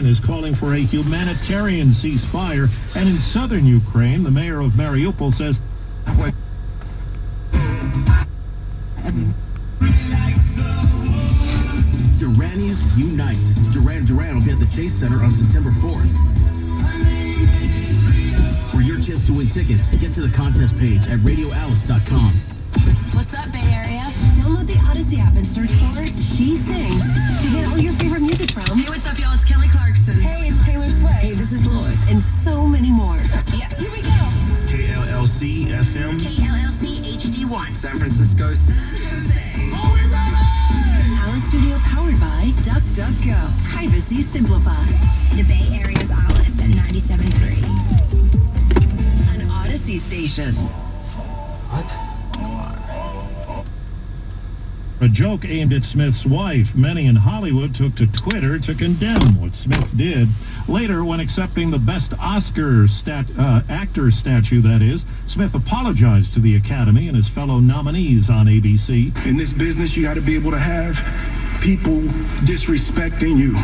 is calling for a humanitarian ceasefire, and in southern Ukraine, the mayor of Mariupol says Duranis Unite. Duran will be at the Chase Center on September 4th. For your chance to win tickets, get to the contest page at radioalice.com. What's up, Bay Area? Download the Odyssey app and search for She Sings to get all your favorite music from. Hey, what's up, y'all? It's Kelly Clarkson. Hey, it's Taylor Swift. Hey, this is Lloyd. And so many more. Yeah, here we go. KLLC FM. KLLC HD1. San Francisco. Alice Studio powered by DuckDuckGo. Privacy simplified. The Bay Area's Alice at 97.3. An Odyssey station. What? a joke aimed at Smith's wife. Many in Hollywood took to Twitter to condemn what Smith did. Later, when accepting the Best Oscar actor statue, that is, Smith apologized to the Academy and his fellow nominees on ABC. In this business, you got to be able to have people disrespecting you.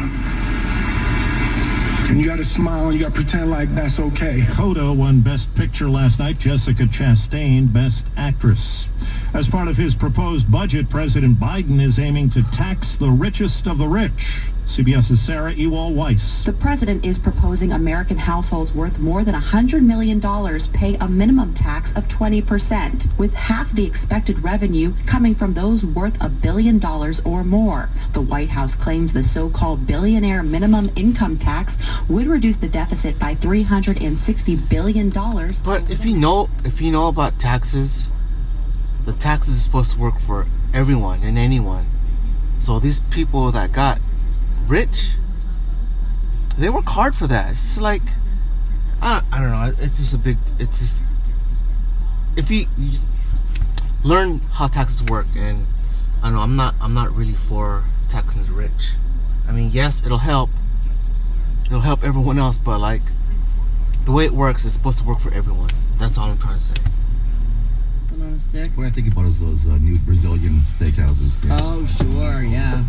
And you got to smile and you got to pretend like that's okay. Coda won Best Picture last night. Jessica Chastain, Best Actress. As part of his proposed budget, President Biden is aiming to tax the richest of the rich. CBS's Sarah Ewald-Weiss. The president is proposing American households worth more than $100 million pay a minimum tax of 20%, with half the expected revenue coming from those worth $1 billion or more. The White House claims the so-called billionaire minimum income tax would reduce the deficit by $360 billion. But if you know about taxes, the taxes are supposed to work for everyone and anyone. So these people that got rich, they work hard for that. It's like, I don't know. It's just if you learn how taxes work, and I don't know, I'm not really for taxing the rich. I mean, yes, it'll help everyone else, but like the way it works is supposed to work for everyone. That's all I'm trying to say. On a stick. What I think about is those new Brazilian steakhouses. Oh, sure, yeah.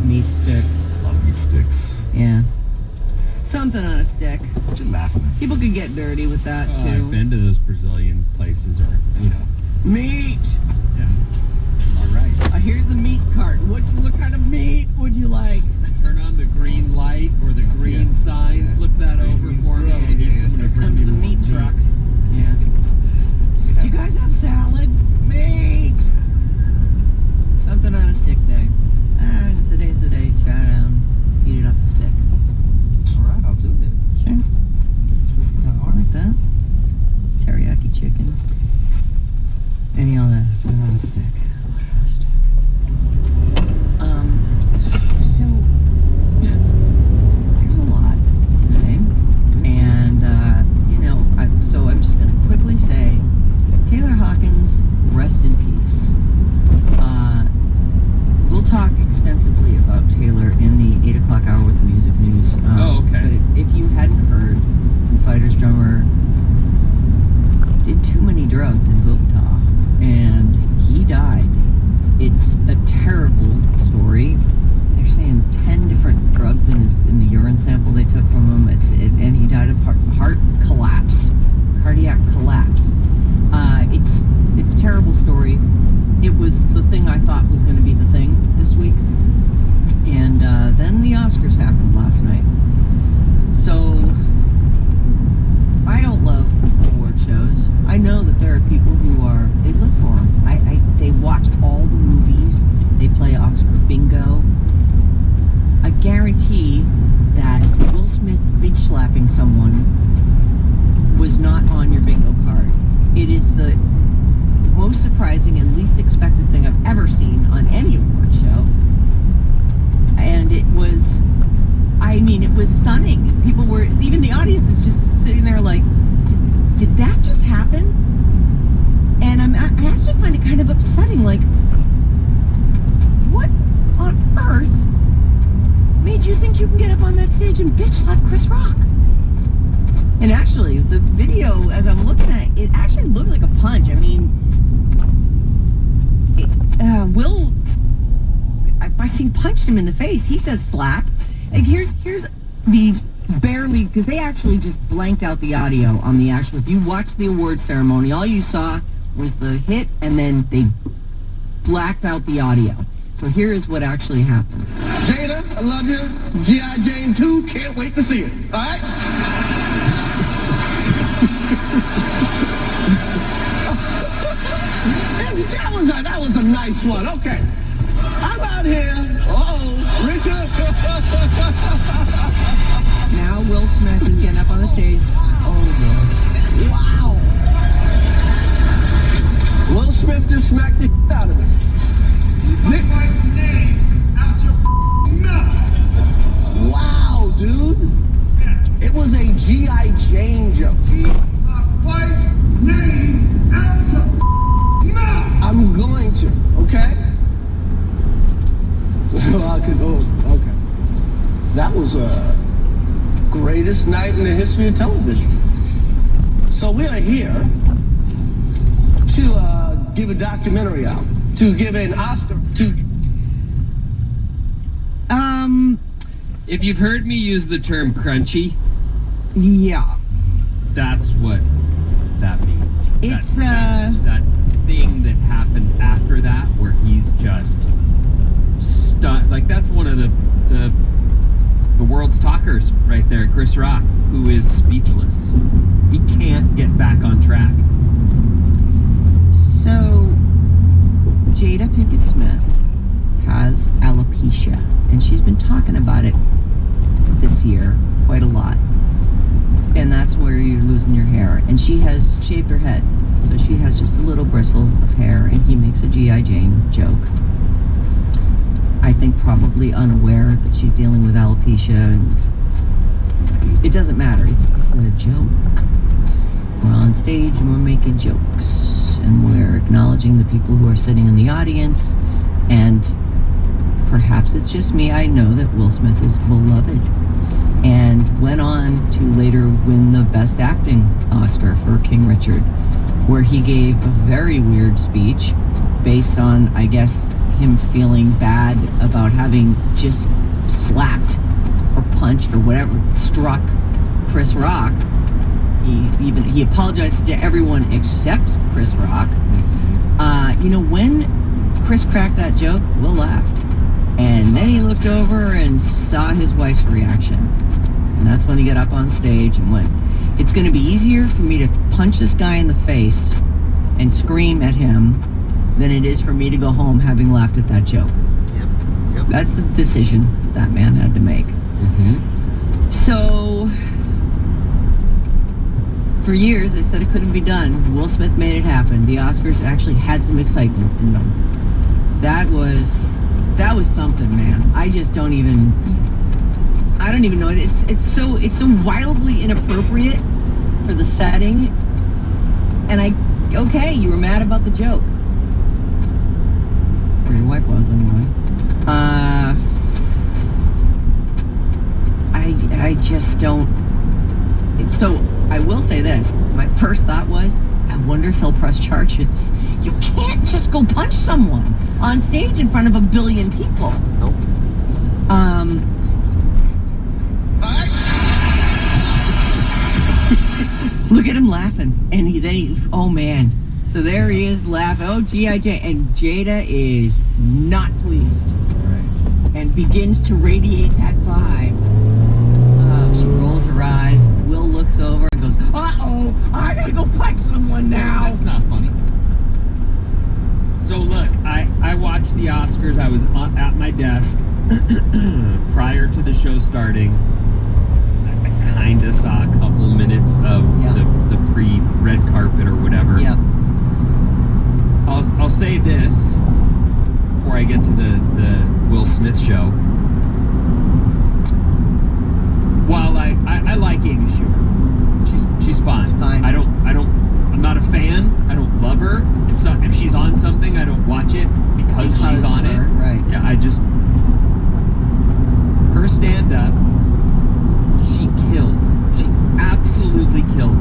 Meat sticks. A lot of meat sticks. Yeah. Something on a stick. What you laughing at? People can get dirty with that, too. I've been to those Brazilian places, or, you know. Meat! Yeah. All right. Here's the meat cart. What kind of meat would you like? Turn on the green light or the green sign. Flip that over for me. I need someone to bring me the meat truck. Yeah. Do you guys have salad? Meat! Something on a stick day. Today's the day. Chow down. Eat it off the stick. All right, I'll do it. Sure. Like that. Teriyaki chicken. Any all that. Put it on a stick. So there's a lot today, and so I'm just going to quickly say, Taylor Hawkins, rest in peace. We'll talk extensively about Taylor in the 8 o'clock hour with the music news. Okay. But if you hadn't heard, Foo Fighters drummer did too many drugs in Bogota, and he died. It's a terrible story. They're saying 10 different drugs in the urine sample they took from him. And he died of heart collapse, cardiac collapse. It's a terrible story. It was the thing I thought was going to be the thing this week. And then the Oscars happened last night. So I don't love award shows. I know that there are people who they live for them. They watch all the movies. They play Oscar bingo. I guarantee that Will Smith bitch slapping someone was not on your bingo card. It is the most surprising and least expected thing I've ever seen on any award show. And it was stunning. Even the audience is just sitting there like, did that just happen? And I actually find it kind of upsetting, like, what on earth made you think you can get up on that stage and bitch slap Chris Rock? And actually, the video, as I'm looking at it, actually looks like a punch. I mean, Will, I think, punched him in the face. He says slap. Like, here's the barely, because they actually just blanked out the audio on the actual, if you watch the award ceremony, all you saw was the hit, and then they blacked out the audio. So here is what actually happened. Jada, I love you. G.I. Jane 2, can't wait to see it. All right? that was a nice one. Okay. I'm out here. Uh-oh, Richard. Now Will Smith is getting up on the stage. Oh, boy. Wow. Will Smith just smacked the out of me. Take my name out your mouth. Wow, dude. It was a G.I. Jane joke. Keep my wife's name out your mouth. I'm going to, okay? Okay. That was greatest night in the history of television. So we are here to give a documentary out, to give an Oscar to... If you've heard me use the term crunchy, Yeah. that's what that means. It's, that thing that happened after that, where he's just stunned. Like, that's one of the world's talkers right there, Chris Rock, who is speechless. He can't get back on track. So, Jada Pinkett Smith has alopecia, and she's been talking about it this year quite a lot. And that's where you're losing your hair. And she has shaved her head, so she has just a little bristle of hair, and he makes a G.I. Jane joke. I think probably unaware that she's dealing with alopecia. It doesn't matter. It's a joke. We're on stage and we're making jokes, and we're acknowledging the people who are sitting in the audience. And perhaps it's just me. I know that Will Smith is beloved, and went on to later win the Best Acting Oscar for King Richard, where he gave a very weird speech based on, I guess, him feeling bad about having just slapped or punched or whatever, struck Chris Rock. He apologized to everyone except Chris Rock. When Chris cracked that joke, Will laughed. And then he looked over and saw his wife's reaction. And that's when he got up on stage and went, it's going to be easier for me to punch this guy in the face and scream at him than it is for me to go home having laughed at that joke. Yep. That's the decision that man had to make. Mm-hmm. So, for years, they said it couldn't be done. Will Smith made it happen. The Oscars actually had some excitement in them. That was something, man. I don't even know. It's so wildly inappropriate for the setting. And okay, you were mad about the joke. Or your wife was, anyway. I just don't. So I will say this. My first thought was, I wonder if he'll press charges. You can't just go punch someone on stage in front of 1 billion people. Nope. Look at him laughing. And oh man. So there he is laughing. Oh, G.I. Jane. And Jada is not pleased. Right. And begins to radiate that vibe. She rolls her eyes. Will looks over and goes, uh-oh, I gotta go punch someone now. That's not funny. So look, I watched the Oscars. I was at my desk prior to the show starting. I kind of saw a couple minutes of the pre-red carpet or whatever. Yep. I'll say this before I get to the Will Smith show. While I like Amy Schumer, she's fine. I'm not a fan. I don't love her. If she's on something, I don't watch it because she's on it. Right. Yeah, her stand-up, she killed. She absolutely killed.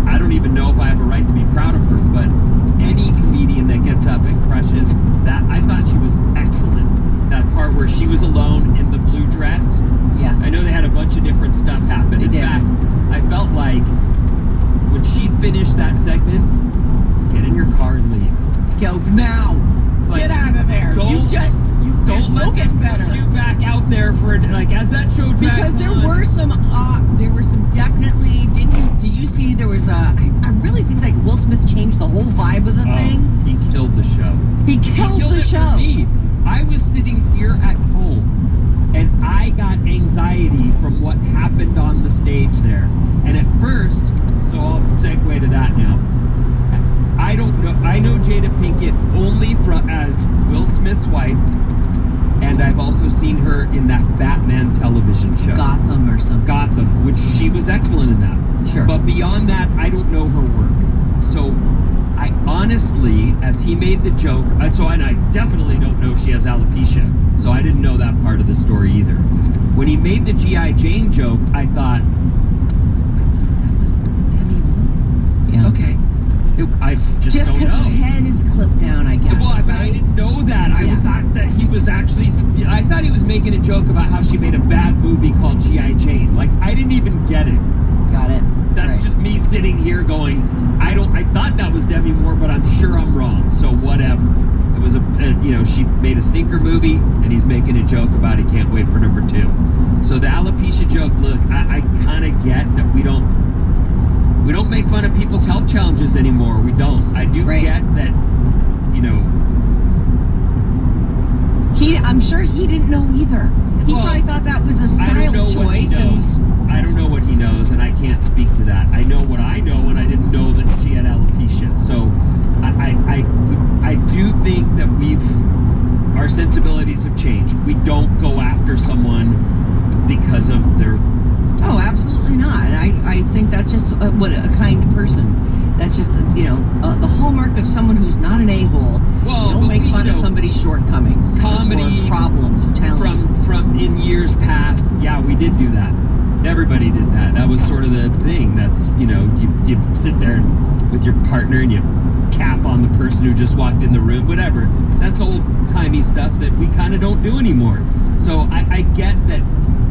I don't even know if I have a right to be proud of her, but any comedian that gets up and crushes that, I thought she was excellent. That part where she was alone in the happened. In fact, I felt like when she finished that segment, get in your car and leave. Go now. Like, Get out of there. Don't let them better. push you back out there for like as that show drags Because there on. were some definitely. Did you see there was I really think like Will Smith changed the whole vibe of the thing. He killed the show. He killed the it show. For me. I was sitting here at home and I got anxiety from what happened on the stage there. And at first, so I'll segue to that now. I don't know. I know Jada Pinkett only as Will Smith's wife, and I've also seen her in that Batman television show. Gotham or something. Gotham, which she was excellent in that. Sure. But beyond that, I don't know her work. So I honestly, as he made the joke, and I definitely don't know she has alopecia. So I didn't know that part of the story either. When he made the G.I. Jane joke, I thought, that was Demi Moore? Yeah. Okay. I just don't because know. her head is clipped down, I guess. Well, but I didn't know that. I thought that he was actually. I thought he was making a joke about how she made a bad movie called G.I. Jane. Like I didn't even get it. Got it. That's just me sitting here going, I thought that was Demi Moore, but I'm sure I'm wrong. So whatever. It was she made a stinker movie, and he's making a joke about he can't wait for number 2. So the alopecia joke. Look, I kind of get that we don't make fun of people's health challenges anymore. We don't. I do get that, I'm sure he didn't know either. He probably thought that was a style choice. I don't know what he knows, and I can't speak to that. I know what I know, and I didn't know that she had alopecia. So I do think that our sensibilities have changed. We don't go after someone because of their... Oh, absolutely not. I think that's just what a kind person. That's just the hallmark of someone who's not an a-hole. Well, don't make fun of somebody's shortcomings, comedy, or problems, or challenges. From in years past, yeah, we did do that. Everybody did that. That was sort of the thing. That's you sit there with your partner and you cap on the person who just walked in the room. Whatever. That's old timey stuff that we kind of don't do anymore. So I get that.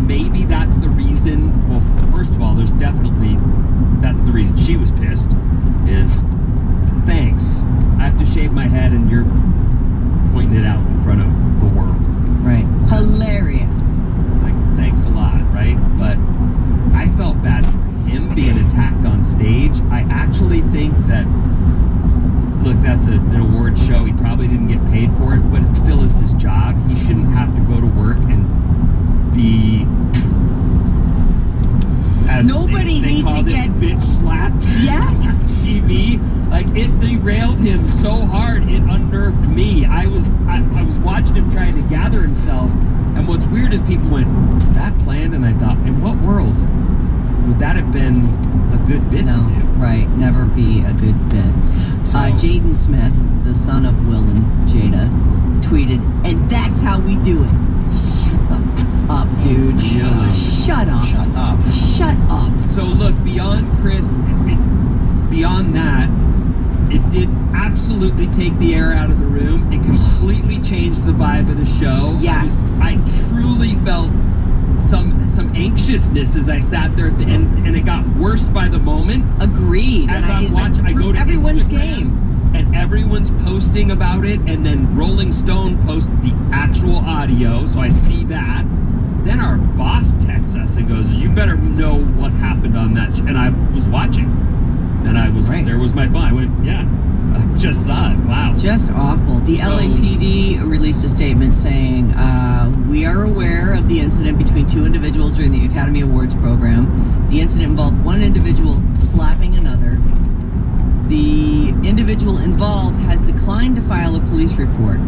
Maybe that's the reason. Well, first of all, that's the reason she was pissed. Is thanks. I have to shave my head, and you're pointing it out in front of the world. Right. Hilarious. Like, thanks a lot, right? But I felt bad for him being attacked on stage. I actually think that. Look, that's an award show. He probably didn't get paid for it, but it still is his job. He shouldn't have to go to work and be nobody they needs to get bitch slapped. Yes. On TV. Like it derailed him so hard it unnerved me. I was watching him trying to gather himself, and what's weird is people went, "Was that planned?" And I thought, in what world would that have been a good bit to do? Right, never be a good bit. Jaden Smith, the son of Will and Jada, tweeted, "And that's how we do it." Shut the up, dude. Really? Shut up. Shut up. Shut up. So look, beyond Chris, beyond that, it did absolutely take the air out of the room. It completely changed the vibe of the show. Yes. I truly felt some anxiousness as I sat there at the end, and it got worse by the moment. Agreed. As I'm watching, I go to everyone's Instagram, game. and everyone's posting about it, and then Rolling Stone posts the actual audio, so I see that. Then our boss texts us and goes, "You better know what happened on that." And I was watching, and there was my phone. I went, "Yeah, I just saw it. Wow, just awful." The LAPD released a statement saying, "We are aware of the incident between 2 individuals during the Academy Awards program. The incident involved one individual slapping another. The individual involved has declined to file a police report."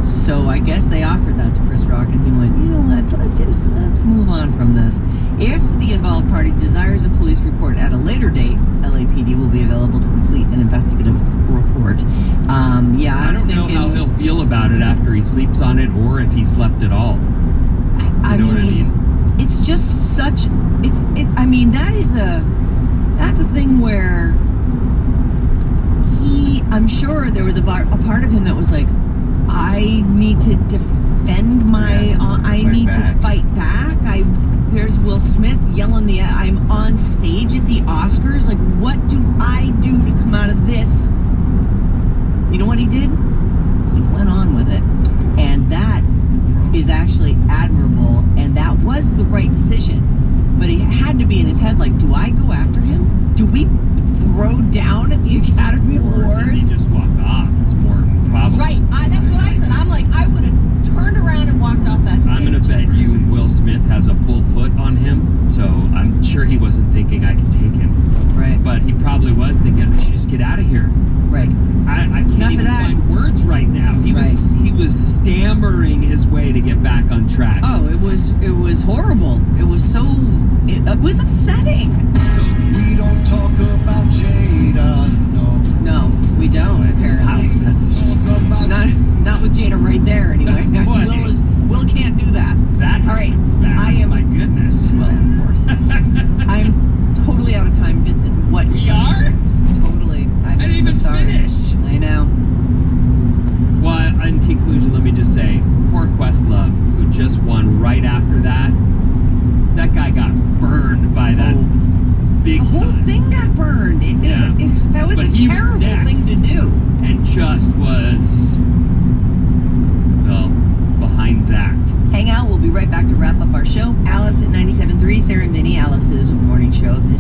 So I guess they offered that to Chris Rock, and he went, "You know what? Let's move on from this. If the involved party desires a police report at a later date, LAPD will be available to complete an investigative report." I don't know how he'll feel about it after he sleeps on it, or if he slept at all. You know what I mean? It's just such. I mean, that's a thing where I'm sure there was a part of him that was like, I need to defend my. I need to fight back. There's Will Smith yelling actually admirable, and that was the right decision. But he had to be in his head like, do I go after him? Do we throw down at the Academy Or Awards? does he just walk off? It's more probable. Right, that's what I said. I'm like, I would have turned around and walked off that stage. I'm gonna bet you Will Smith has a full foot on him, so I'm sure he wasn't thinking I can take him. Right. But he probably was thinking I should just get out of here. Right. I can't even find words right now. He was stammering his way to get back on track. Oh, it was horrible. It was it was upsetting. We don't talk about Jada, no. No, we don't, apparently. That's not with Jada right there anyway. Will can't do that. That all right. My goodness. Well, of course. I'm totally out of time, Vincent. What? We are? Totally. I didn't even finish. I know. Well, in conclusion, let me just say, poor Questlove, who just won right after that. That guy got burned by that big time. The whole thing got burned. That was a terrible thing to do. And just was, well, behind that. Hang out. We'll be right back to wrap up our show. Alice at 97.3, Sarah and Vinny, Alice's morning show. This